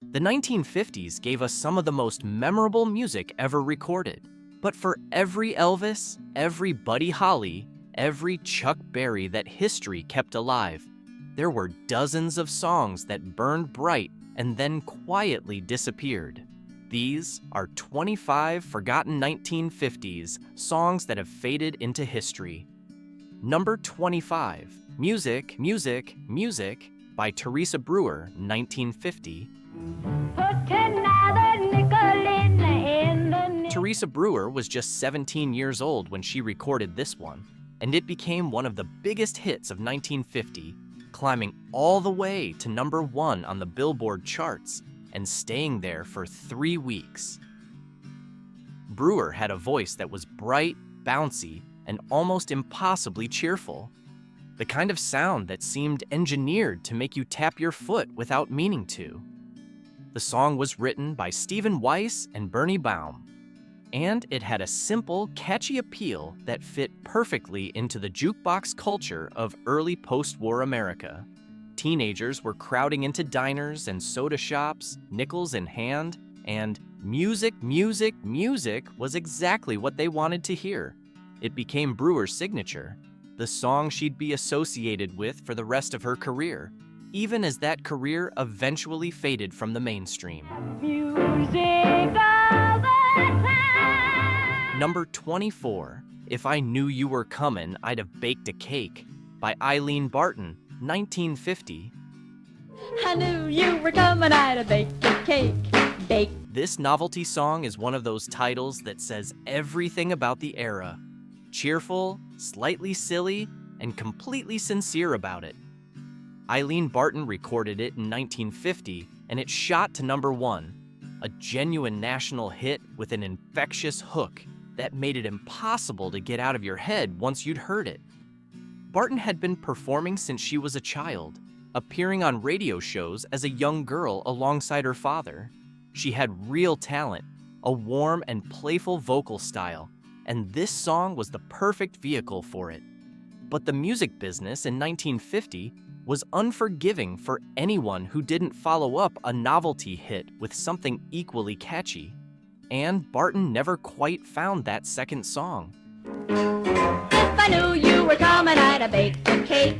The 1950s gave us some of the most memorable music ever recorded. But for every Elvis, every Buddy Holly, every Chuck Berry that history kept alive, there were dozens of songs that burned bright and then quietly disappeared. These are 25 forgotten 1950s songs that have faded into history. Number 25, Music, Music, Music by Teresa Brewer, 1950. Teresa Brewer was just 17 years old when she recorded this one, and it became one of the biggest hits of 1950, climbing all the way to number 1 on the Billboard charts and staying there for 3 weeks. Brewer had a voice that was bright, bouncy, and almost impossibly cheerful. The kind of sound that seemed engineered to make you tap your foot without meaning to. The song was written by Stephen Weiss and Bernie Baum, and it had a simple, catchy appeal that fit perfectly into the jukebox culture of early post-war America. Teenagers were crowding into diners and soda shops, nickels in hand, and music, music, music was exactly what they wanted to hear. It became Brewer's signature, the song she'd be associated with for the rest of her career, even as that career eventually faded from the mainstream. Music all the time. Number 24, If I Knew You Were Comin', I'd Have Baked a Cake by Eileen Barton, 1950. I knew you were coming, I'd have baked a cake. Bake. This novelty song is one of those titles that says everything about the era. Cheerful, slightly silly, and completely sincere about it. Eileen Barton recorded it in 1950, and it shot to number 1, a genuine national hit with an infectious hook that made it impossible to get out of your head once you'd heard it. Barton had been performing since she was a child, appearing on radio shows as a young girl alongside her father. She had real talent, a warm and playful vocal style, and this song was the perfect vehicle for it. But the music business in 1950 was unforgiving for anyone who didn't follow up a novelty hit with something equally catchy. And Barton never quite found that second song. If I knew you were coming, I'd have baked a cake.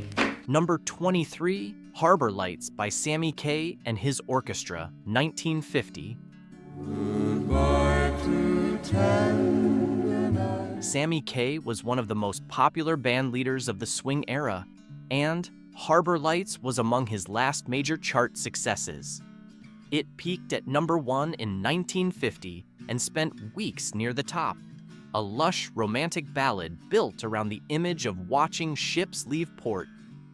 Number 23, Harbor Lights by Sammy Kaye and his orchestra, 1950. Goodbye to tender night. Sammy Kaye was one of the most popular band leaders of the swing era, and Harbor Lights was among his last major chart successes. It peaked at number 1 in 1950 and spent weeks near the top, a lush romantic ballad built around the image of watching ships leave port,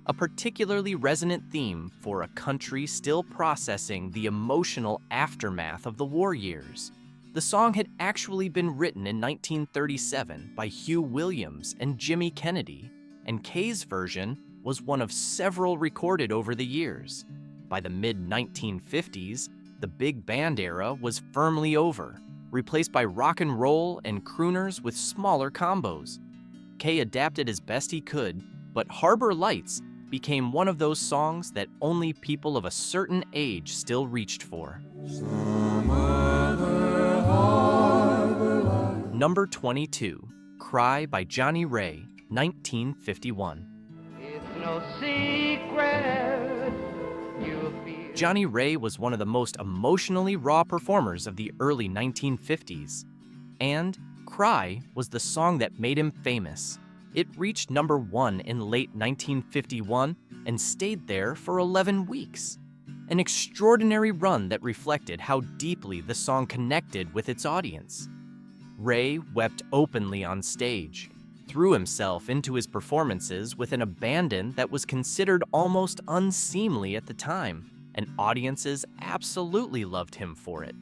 a particularly resonant theme for a country still processing the emotional aftermath of the war years. The song had actually been written in 1937 by Hugh Williams and Jimmy Kennedy, and Kaye's version was one of several recorded over the years. By the mid-1950s, the big band era was firmly over, replaced by rock and roll and crooners with smaller combos. Kaye adapted as best he could, but Harbor Lights became one of those songs that only people of a certain age still reached for. Some other harbor light. Number 22, Cry by Johnny Ray, 1951. It's no secret you'll feel. Johnny Ray was one of the most emotionally raw performers of the early 1950s, and Cry was the song that made him famous. It reached number 1 in late 1951 and stayed there for 11 weeks. An extraordinary run that reflected how deeply the song connected with its audience. Ray wept openly on stage, threw himself into his performances with an abandon that was considered almost unseemly at the time, and audiences absolutely loved him for it.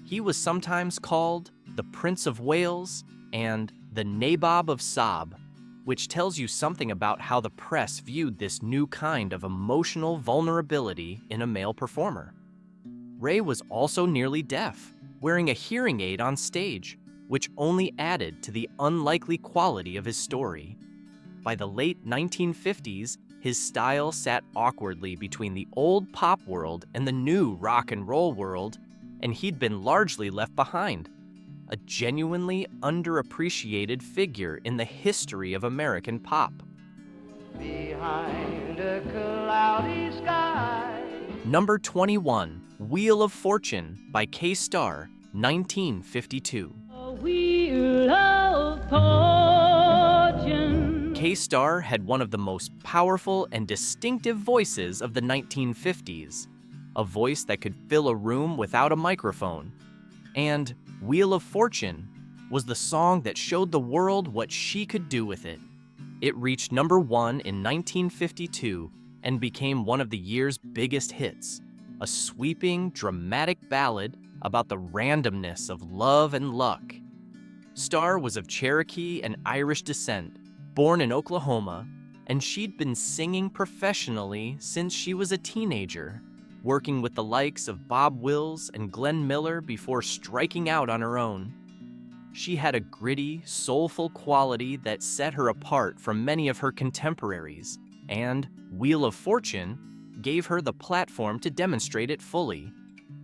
He was sometimes called the Prince of Wales and the Nabob of Sob, which tells you something about how the press viewed this new kind of emotional vulnerability in a male performer. Ray was also nearly deaf, wearing a hearing aid on stage, which only added to the unlikely quality of his story. By the late 1950s, His style sat awkwardly between the old pop world and the new rock and roll world, and he'd been largely left behind. A genuinely underappreciated figure in the history of American pop. Behind a cloudy sky. Number 21, Wheel of Fortune by K-Star, 1952. A wheel of fortune. K-Star had one of the most powerful and distinctive voices of the 1950s, a voice that could fill a room without a microphone. And Wheel of Fortune was the song that showed the world what she could do with it. It reached number 1 in 1952 and became one of the year's biggest hits, a sweeping, dramatic ballad about the randomness of love and luck. Star was of Cherokee and Irish descent, born in Oklahoma, and she'd been singing professionally since she was a teenager, working with the likes of Bob Wills and Glenn Miller before striking out on her own. She had a gritty, soulful quality that set her apart from many of her contemporaries, and Wheel of Fortune gave her the platform to demonstrate it fully.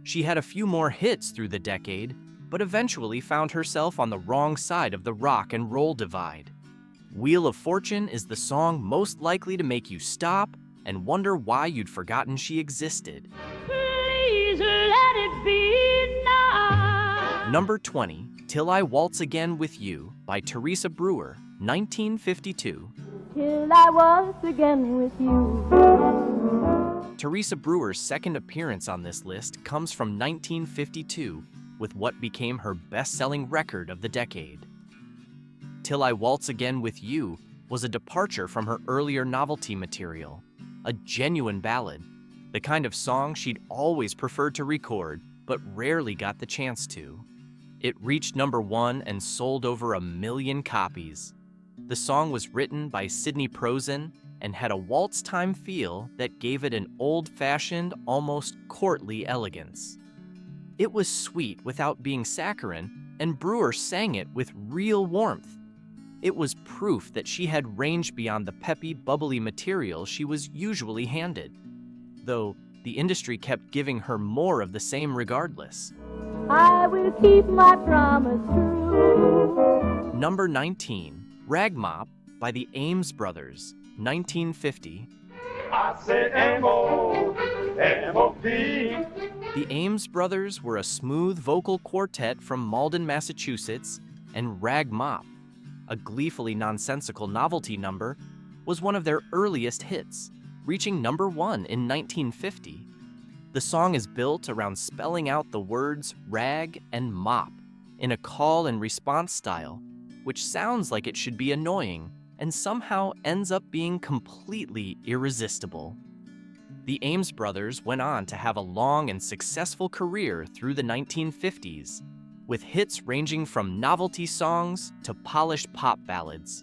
She had a few more hits through the decade, but eventually found herself on the wrong side of the rock and roll divide. Wheel of Fortune is the song most likely to make you stop and wonder why you'd forgotten she existed. Please let it be now. Number 20, Till I Waltz Again With You by Teresa Brewer, 1952. Till I waltz again with you. Teresa Brewer's second appearance on this list comes from 1952 with what became her best-selling record of the decade. Till I Waltz Again With You was a departure from her earlier novelty material, a genuine ballad, the kind of song she'd always preferred to record but rarely got the chance to. It reached number 1 and sold over 1 million copies. The song was written by Sidney Prozin and had a waltz-time feel that gave it an old-fashioned, almost courtly elegance. It was sweet without being saccharine, and Brewer sang it with real warmth. It was proof that she had range beyond the peppy, bubbly material she was usually handed, though the industry kept giving her more of the same regardless. I will keep my promise true. Number 19, Rag Mop by the Ames Brothers, 1950. I say M-O-M-O-P. The Ames Brothers were a smooth vocal quartet from Malden, Massachusetts, and Rag Mop, a gleefully nonsensical novelty number, was one of their earliest hits, reaching number 1 in 1950. The song is built around spelling out the words rag and mop in a call and response style, which sounds like it should be annoying and somehow ends up being completely irresistible. The Ames Brothers went on to have a long and successful career through the 1950s, with hits ranging from novelty songs to polished pop ballads.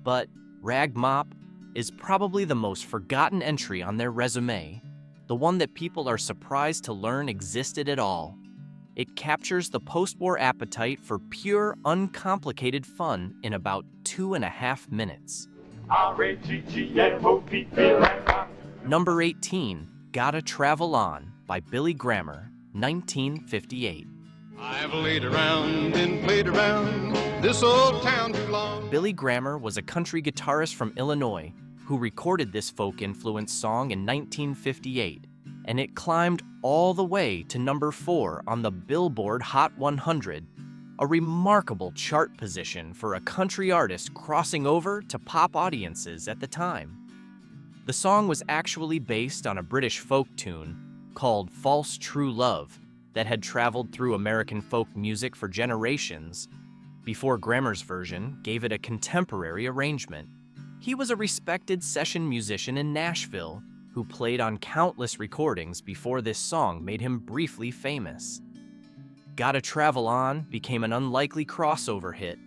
But Rag Mop is probably the most forgotten entry on their resume, the one that people are surprised to learn existed at all. It captures the post-war appetite for pure, uncomplicated fun in about 2.5 minutes. R-A-G-G-M-O-P. Number 18, Gotta Travel On by Billy Grammer, 1958. I've laid around and played around this old town too long. Billy Grammer was a country guitarist from Illinois who recorded this folk-influenced song in 1958, and it climbed all the way to number 4 on the Billboard Hot 100, a remarkable chart position for a country artist crossing over to pop audiences at the time. The song was actually based on a British folk tune called False True Love that had traveled through American folk music for generations, before Grammer's version gave it a contemporary arrangement. He was a respected session musician in Nashville who played on countless recordings before this song made him briefly famous. Gotta Travel On became an unlikely crossover hit,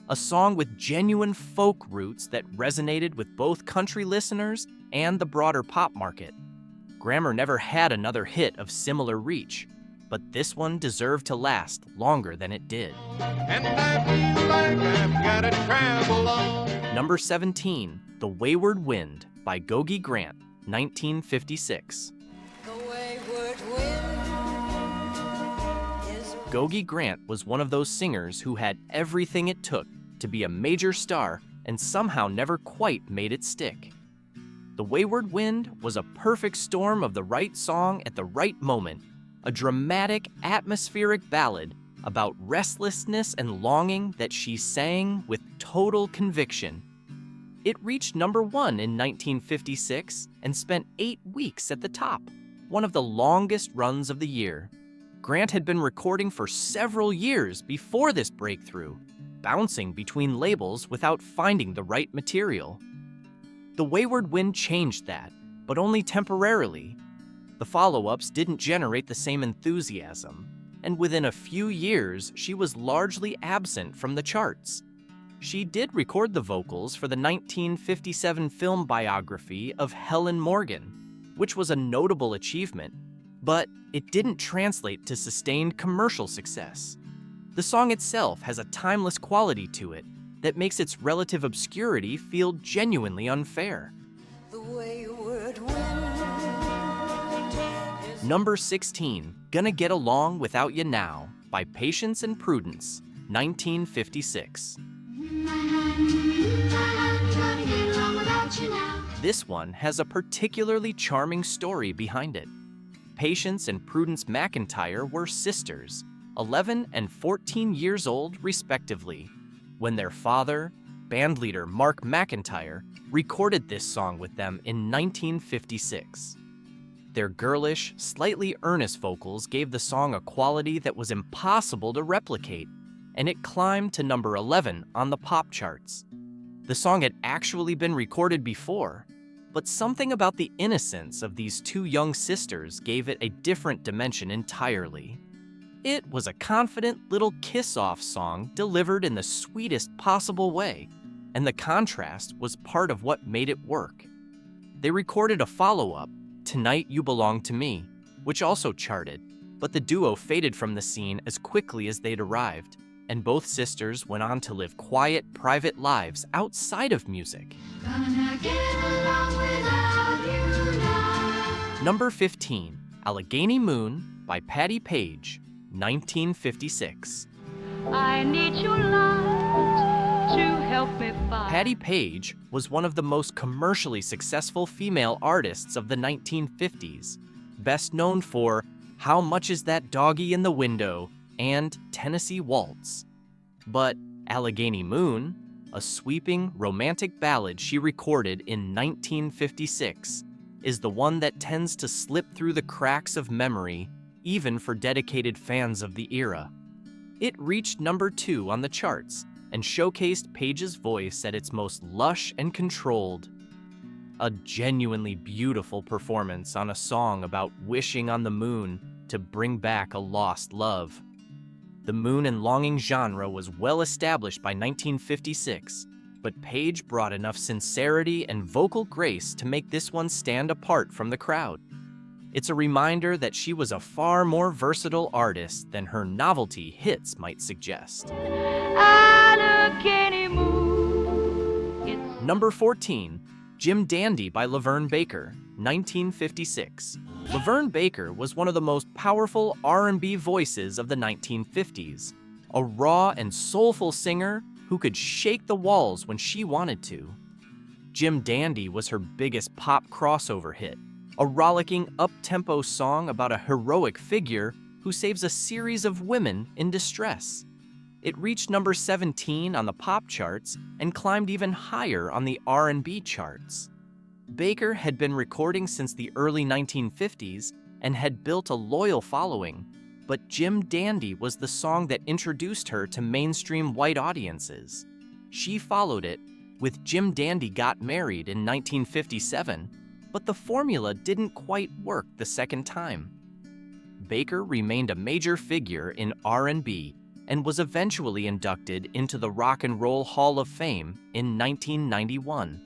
a song with genuine folk roots that resonated with both country listeners and the broader pop market. Grammer never had another hit of similar reach, but this one deserved to last longer than it did. And I feel like I've gotta travel on. Number 17, The Wayward Wind by Gogi Grant, 1956. Gogi Grant was one of those singers who had everything it took to be a major star and somehow never quite made it stick. The Wayward Wind was a perfect storm of the right song at the right moment, a dramatic, atmospheric ballad about restlessness and longing that she sang with total conviction. It reached number 1 in 1956 and spent 8 weeks at the top, one of the longest runs of the year. Grant had been recording for several years before this breakthrough, bouncing between labels without finding the right material. The Wayward Wind changed that, but only temporarily. The follow-ups didn't generate the same enthusiasm, and within a few years, she was largely absent from the charts. She did record the vocals for the 1957 film biography of Helen Morgan, which was a notable achievement, but it didn't translate to sustained commercial success. The song itself has a timeless quality to it that makes its relative obscurity feel genuinely unfair. Number 16, Gonna Get Along Without You Now by Patience and Prudence, 1956. This one has a particularly charming story behind it. Patience and Prudence McIntyre were sisters, 11 and 14 years old respectively, when their father, bandleader Mark McIntyre, recorded this song with them in 1956. Their girlish, slightly earnest vocals gave the song a quality that was impossible to replicate, and it climbed to number 11 on the pop charts. The song had actually been recorded before, but something about the innocence of these two young sisters gave it a different dimension entirely. It was a confident little kiss-off song delivered in the sweetest possible way, and the contrast was part of what made it work. They recorded a follow-up, Tonight You Belong to Me, which also charted, but the duo faded from the scene as quickly as they'd arrived, and both sisters went on to live quiet, private lives outside of music. Number 15, Allegheny Moon by Patti Page, 1956. I need your light to help me find. Patti Page was one of the most commercially successful female artists of the 1950s, best known for How Much Is That Doggy in the Window and Tennessee Waltz. But Allegheny Moon, a sweeping, romantic ballad she recorded in 1956, is the one that tends to slip through the cracks of memory, even for dedicated fans of the era. It reached number 2 on the charts and showcased Page's voice at its most lush and controlled. A genuinely beautiful performance on a song about wishing on the moon to bring back a lost love. The moon and longing genre was well established by 1956, but Page brought enough sincerity and vocal grace to make this one stand apart from the crowd. It's a reminder that she was a far more versatile artist than her novelty hits might suggest. Allegheny Moon. It's Number 14, Jim Dandy by Laverne Baker, 1956. Laverne Baker was one of the most powerful R&B voices of the 1950s, a raw and soulful singer who could shake the walls when she wanted to. Jim Dandy was her biggest pop crossover hit, a rollicking up-tempo song about a heroic figure who saves a series of women in distress. It reached number 17 on the pop charts and climbed even higher on the R&B charts. Baker had been recording since the early 1950s and had built a loyal following, but Jim Dandy was the song that introduced her to mainstream white audiences. She followed it with Jim Dandy Got Married in 1957, but the formula didn't quite work the second time. Baker remained a major figure in R&B and was eventually inducted into the Rock and Roll Hall of Fame in 1991.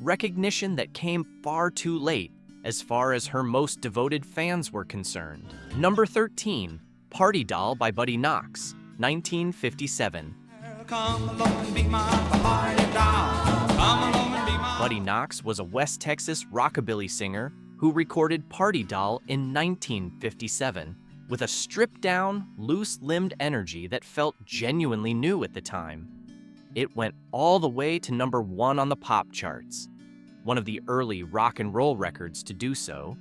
Recognition that came far too late as far as her most devoted fans were concerned. Number 13, Party Doll by Buddy Knox, 1957. Come along and be my party doll. Come along and be my Buddy Knox was a West Texas rockabilly singer who recorded Party Doll in 1957 with a stripped-down, loose-limbed energy that felt genuinely new at the time. It went all the way to number 1 on the pop charts, one of the early rock and roll records to do so.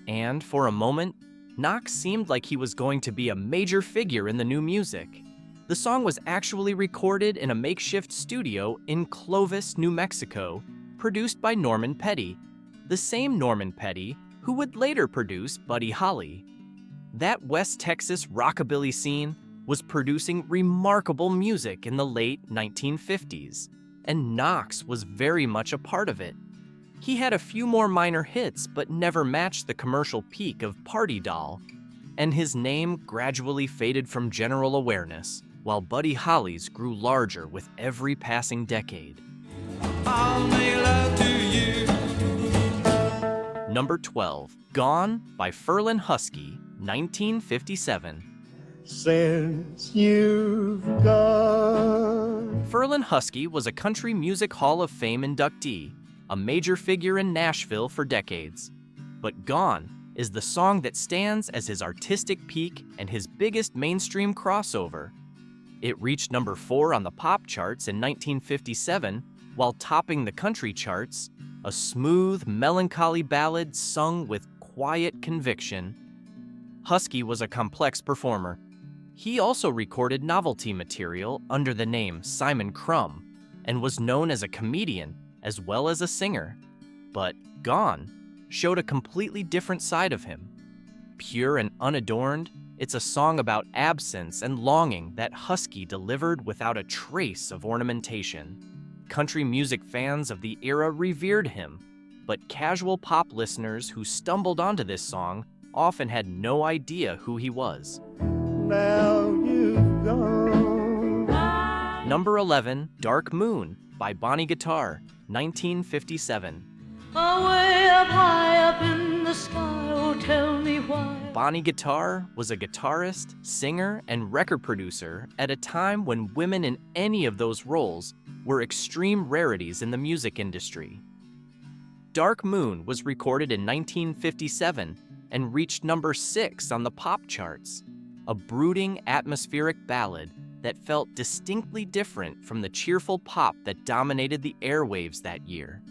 And for a moment, Knox seemed like he was going to be a major figure in the new music. The song was actually recorded in a makeshift studio in Clovis, New Mexico, produced by Norman Petty, the same Norman Petty who would later produce Buddy Holly. That West Texas rockabilly scene was producing remarkable music in the late 1950s, and Knox was very much a part of it. He had a few more minor hits, but never matched the commercial peak of Party Doll, and his name gradually faded from general awareness, while Buddy Holly's grew larger with every passing decade. I'll make love to you. Number 12, Gone by Ferlin Husky, 1957. Since you've gone. Ferlin Husky was a Country Music Hall of Fame inductee, a major figure in Nashville for decades. But Gone is the song that stands as his artistic peak and his biggest mainstream crossover. It reached number 4 on the pop charts in 1957 while topping the country charts, a smooth, melancholy ballad sung with quiet conviction. Husky was a complex performer. He also recorded novelty material under the name Simon Crumb and was known as a comedian as well as a singer. But Gone showed a completely different side of him. Pure and unadorned, it's a song about absence and longing that Husky delivered without a trace of ornamentation. Country music fans of the era revered him, but casual pop listeners who stumbled onto this song often had no idea who he was. Now you've gone. Number 11, Dark Moon by Bonnie Guitar, 1957. Away up high up in the sky, oh tell me why. Bonnie Guitar was a guitarist, singer, and record producer at a time when women in any of those roles were extreme rarities in the music industry. Dark Moon was recorded in 1957 and reached number 6 on the pop charts, a brooding, atmospheric ballad that felt distinctly different from the cheerful pop that dominated the airwaves that year.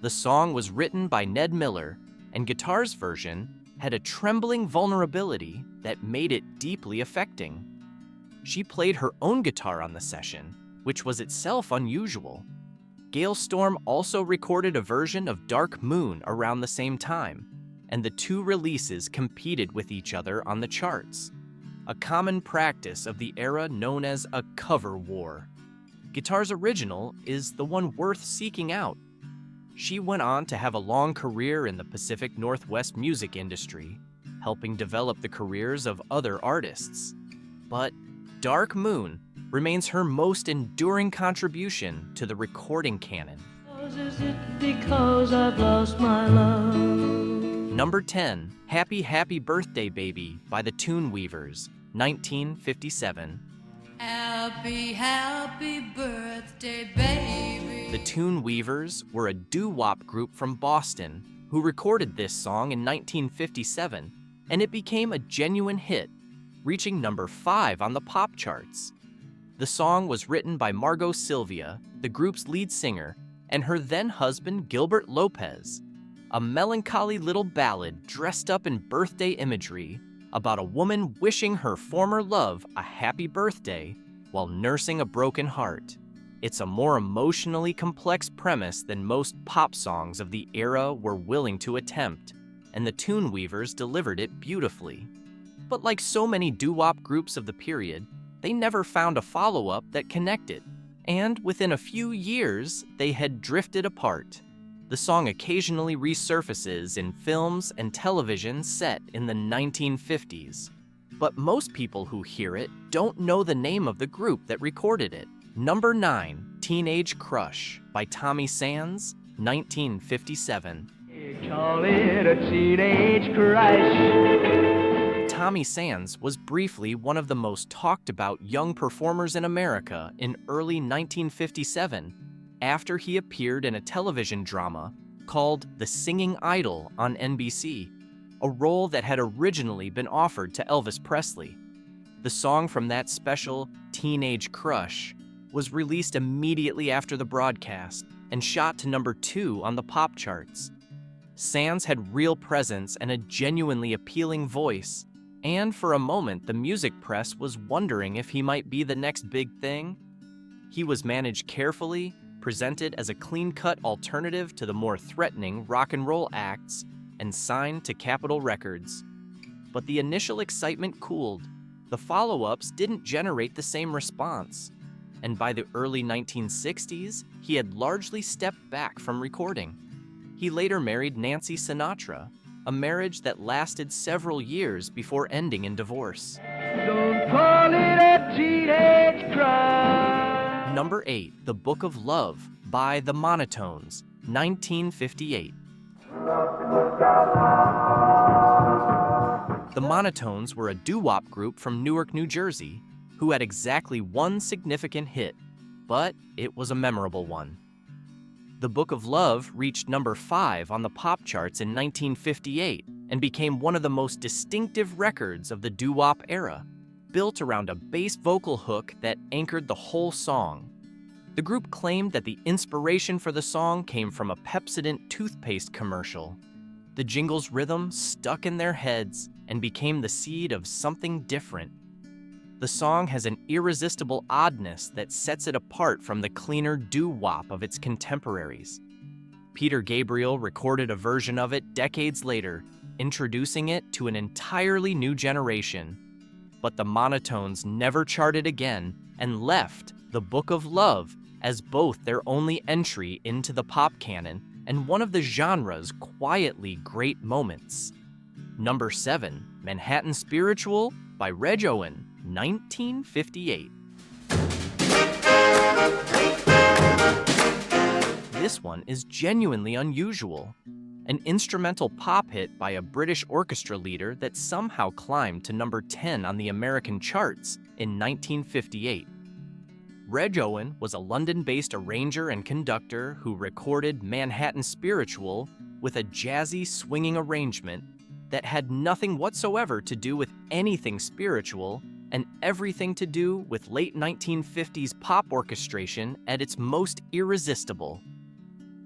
The song was written by Ned Miller, and Guitar's version had a trembling vulnerability that made it deeply affecting. She played her own guitar on the session, which was itself unusual. Gail Storm also recorded a version of Dark Moon around the same time, and the two releases competed with each other on the charts, a common practice of the era known as a cover war. Guitar's original is the one worth seeking out. She went on to have a long career in the Pacific Northwest music industry, helping develop the careers of other artists. But Dark Moon remains her most enduring contribution to the recording canon. Is it because I've lost my love? Number 10, Happy Happy Birthday Baby by the Tune Weavers, 1957. Happy, happy birthday, baby. The Tune Weavers were a doo-wop group from Boston who recorded this song in 1957, and it became a genuine hit, reaching number 5 on the pop charts. The song was written by Margot Sylvia, the group's lead singer, and her then-husband Gilbert Lopez, a melancholy little ballad dressed up in birthday imagery about a woman wishing her former love a happy birthday while nursing a broken heart. It's a more emotionally complex premise than most pop songs of the era were willing to attempt, and the Tune Weavers delivered it beautifully. But like so many doo-wop groups of the period, they never found a follow-up that connected, and within a few years, they had drifted apart. The song occasionally resurfaces in films and television set in the 1950s. But most people who hear it don't know the name of the group that recorded it. Number 9, Teenage Crush by Tommy Sands, 1957. Call it a teenage crush. Tommy Sands was briefly one of the most talked about young performers in America in early 1957, after he appeared in a television drama called The Singing Idol on NBC, a role that had originally been offered to Elvis Presley. The song from that special, Teenage Crush, was released immediately after the broadcast and shot to number 2 on the pop charts. Sands had real presence and a genuinely appealing voice, and for a moment the music press was wondering if he might be the next big thing. He was managed carefully, presented as a clean-cut alternative to the more threatening rock and roll acts, and signed to Capitol Records. But the initial excitement cooled. The follow-ups didn't generate the same response, and by the early 1960s, he had largely stepped back from recording. He later married Nancy Sinatra, a marriage that lasted several years before ending in divorce. Don't call it a teenage crush. Number 8, The Book of Love by The Monotones, 1958. The Monotones were a doo-wop group from Newark, New Jersey, who had exactly one significant hit, but it was a memorable one. The Book of Love reached number 5 on the pop charts in 1958 and became one of the most distinctive records of the doo-wop era, built around a bass vocal hook that anchored the whole song. The group claimed that the inspiration for the song came from a Pepsodent toothpaste commercial. The jingle's rhythm stuck in their heads and became the seed of something different. The song has an irresistible oddness that sets it apart from the cleaner doo-wop of its contemporaries. Peter Gabriel recorded a version of it decades later, introducing it to an entirely new generation. But the Monotones never charted again and left The Book of Love as both their only entry into the pop canon and one of the genre's quietly great moments. Number 7, Manhattan Spiritual by Reg Owen, 1958. This one is genuinely unusual. An instrumental pop hit by a British orchestra leader that somehow climbed to number 10 on the American charts in 1958. Reg Owen was a London-based arranger and conductor who recorded Manhattan Spiritual with a jazzy, swinging arrangement that had nothing whatsoever to do with anything spiritual and everything to do with late 1950s pop orchestration at its most irresistible.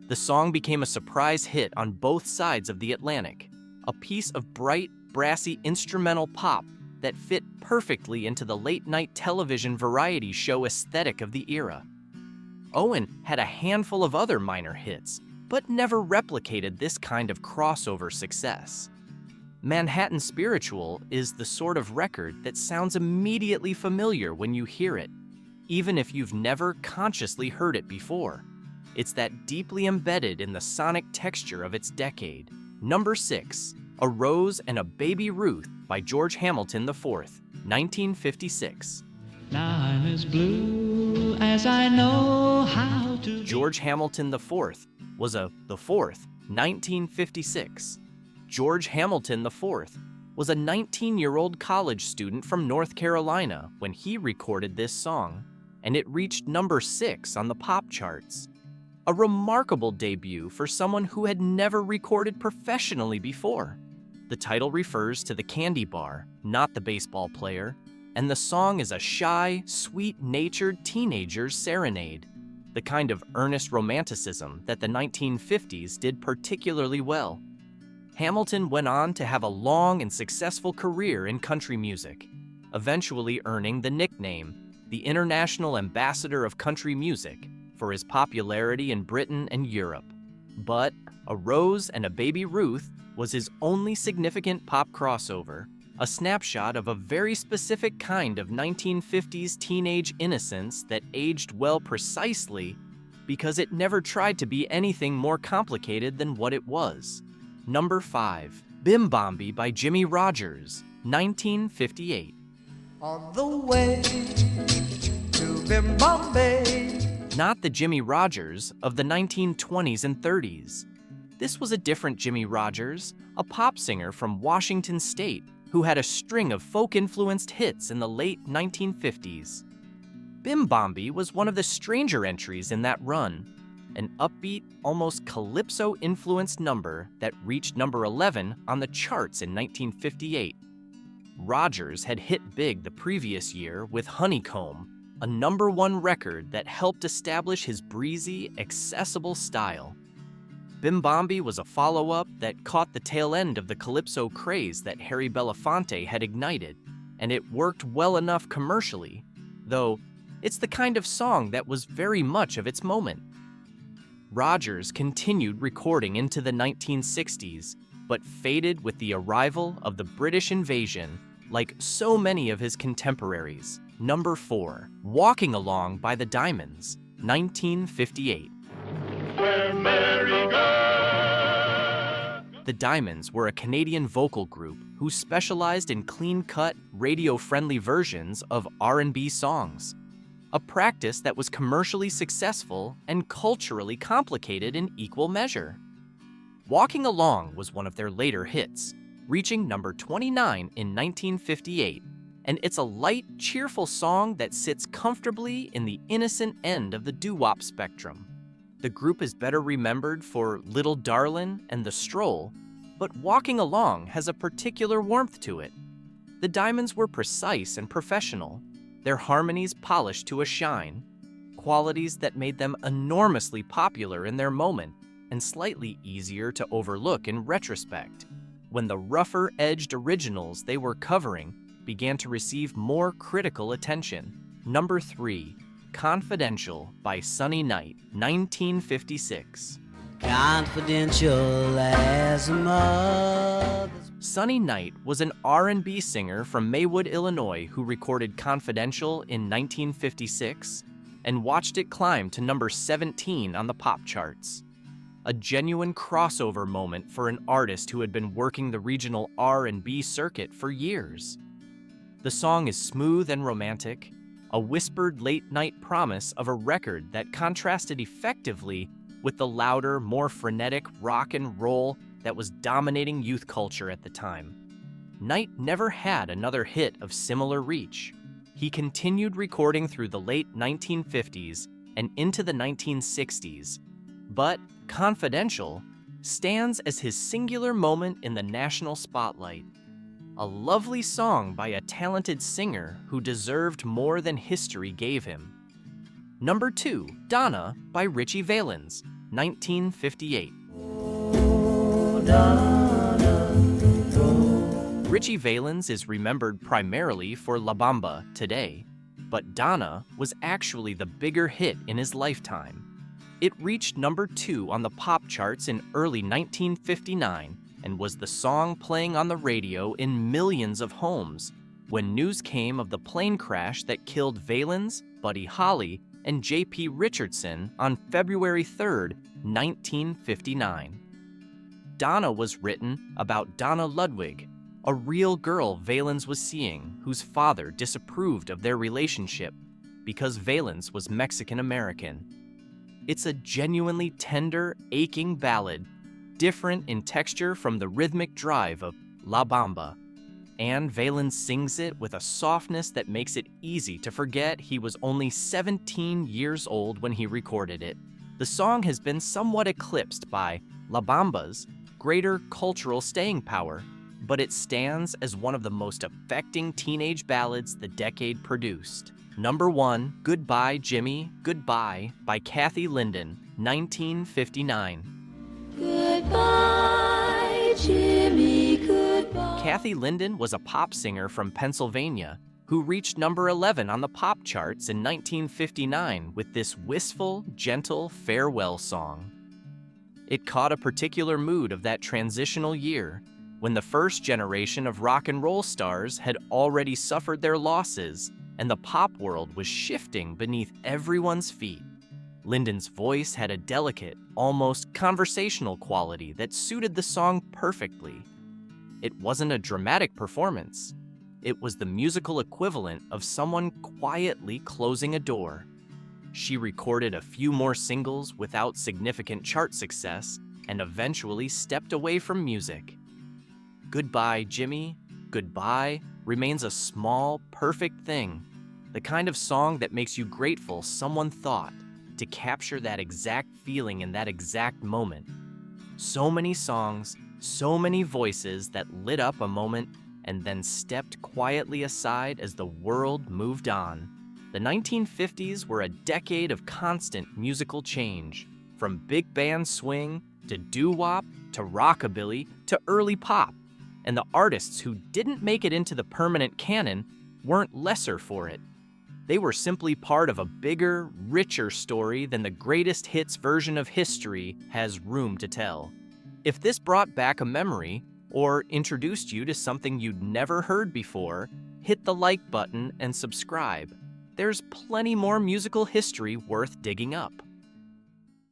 The song became a surprise hit on both sides of the Atlantic, a piece of bright, brassy instrumental pop that fit perfectly into the late-night television variety show aesthetic of the era. Owen had a handful of other minor hits, but never replicated this kind of crossover success. Manhattan Spiritual is the sort of record that sounds immediately familiar when you hear it, even if you've never consciously heard it before. It's that deeply embedded in the sonic texture of its decade. Number 6, A Rose and a Baby Ruth by George Hamilton IV, 1956. Now I'm as blue as I know how to. George Hamilton IV was the fourth, 1956. George Hamilton IV was a 19-year-old college student from North Carolina when he recorded this song, and it reached number 6 on the pop charts. A remarkable debut for someone who had never recorded professionally before. The title refers to the candy bar, not the baseball player, and the song is a shy, sweet-natured teenager's serenade, the kind of earnest romanticism that the 1950s did particularly well. Hamilton went on to have a long and successful career in country music, eventually earning the nickname, the International Ambassador of Country Music, for his popularity in Britain and Europe. But A Rose and a Baby Ruth was his only significant pop crossover, a snapshot of a very specific kind of 1950s teenage innocence that aged well precisely because it never tried to be anything more complicated than what it was. Number 5, Bim Bombi by Jimmie Rodgers, 1958. On the way to Bim Bombay. Not the Jimmie Rodgers of the 1920s and 30s. This was a different Jimmie Rodgers, a pop singer from Washington State who had a string of folk-influenced hits in the late 1950s. Bim Bombi was one of the stranger entries in that run, an upbeat, almost calypso-influenced number that reached number 11 on the charts in 1958. Rogers had hit big the previous year with Honeycomb, a number 1 record that helped establish his breezy, accessible style. Bim Bombi was a follow-up that caught the tail end of the calypso craze that Harry Belafonte had ignited, and it worked well enough commercially, though it's the kind of song that was very much of its moment. Rogers continued recording into the 1960s, but faded with the arrival of the British invasion, like so many of his contemporaries. Number 4, Walking Along by the Diamonds, 1958. The Diamonds were a Canadian vocal group who specialized in clean-cut, radio-friendly versions of R&B songs, a practice that was commercially successful and culturally complicated in equal measure. Walking Along was one of their later hits, reaching number 29 in 1958, and it's a light, cheerful song that sits comfortably in the innocent end of the doo-wop spectrum. The group is better remembered for Little Darlin' and The Stroll, but Walking Along has a particular warmth to it. The Diamonds were precise and professional, their harmonies polished to a shine, qualities that made them enormously popular in their moment and slightly easier to overlook in retrospect, when the rougher-edged originals they were covering began to receive more critical attention. Number 3, Confidential by Sunny Night, 1956. Confidential as a mother's. Sunny Night was an R&B singer from Maywood, Illinois, who recorded Confidential in 1956 and watched it climb to number 17 on the pop charts. A genuine crossover moment for an artist who had been working the regional R&B circuit for years. The song is smooth and romantic, a whispered late-night promise of a record that contrasted effectively with the louder, more frenetic rock and roll that was dominating youth culture at the time. Knight never had another hit of similar reach. He continued recording through the late 1950s and into the 1960s, but Confidential stands as his singular moment in the national spotlight. A lovely song by a talented singer who deserved more than history gave him. Number 2, Donna by Richie Valens, 1958. Richie Valens is remembered primarily for La Bamba today, but Donna was actually the bigger hit in his lifetime. It reached number 2 on the pop charts in early 1959 and was the song playing on the radio in millions of homes when news came of the plane crash that killed Valens, Buddy Holly, and J.P. Richardson on February 3, 1959. Donna was written about Donna Ludwig, a real girl Valens was seeing whose father disapproved of their relationship because Valens was Mexican-American. It's a genuinely tender, aching ballad, different in texture from the rhythmic drive of La Bamba, and Valens sings it with a softness that makes it easy to forget he was only 17 years old when he recorded it. The song has been somewhat eclipsed by La Bamba's greater cultural staying power, but it stands as one of the most affecting teenage ballads the decade produced. Number 1, Goodbye Jimmy, Goodbye by Kathy Linden, 1959. Goodbye, Jimmy, goodbye. Kathy Linden was a pop singer from Pennsylvania who reached number 11 on the pop charts in 1959 with this wistful, gentle farewell song. It caught a particular mood of that transitional year when the first generation of rock and roll stars had already suffered their losses and the pop world was shifting beneath everyone's feet. Linden's voice had a delicate, almost conversational quality that suited the song perfectly. It wasn't a dramatic performance. It was the musical equivalent of someone quietly closing a door. She recorded a few more singles without significant chart success and eventually stepped away from music. Goodbye, Jimmy, Goodbye remains a small, perfect thing, the kind of song that makes you grateful someone thought to capture that exact feeling in that exact moment. So many songs, so many voices that lit up a moment and then stepped quietly aside as the world moved on. The 1950s were a decade of constant musical change, from big band swing to doo-wop to rockabilly to early pop. And the artists who didn't make it into the permanent canon weren't lesser for it. They were simply part of a bigger, richer story than the greatest hits version of history has room to tell. If this brought back a memory or introduced you to something you'd never heard before, hit the like button and subscribe. There's plenty more musical history worth digging up.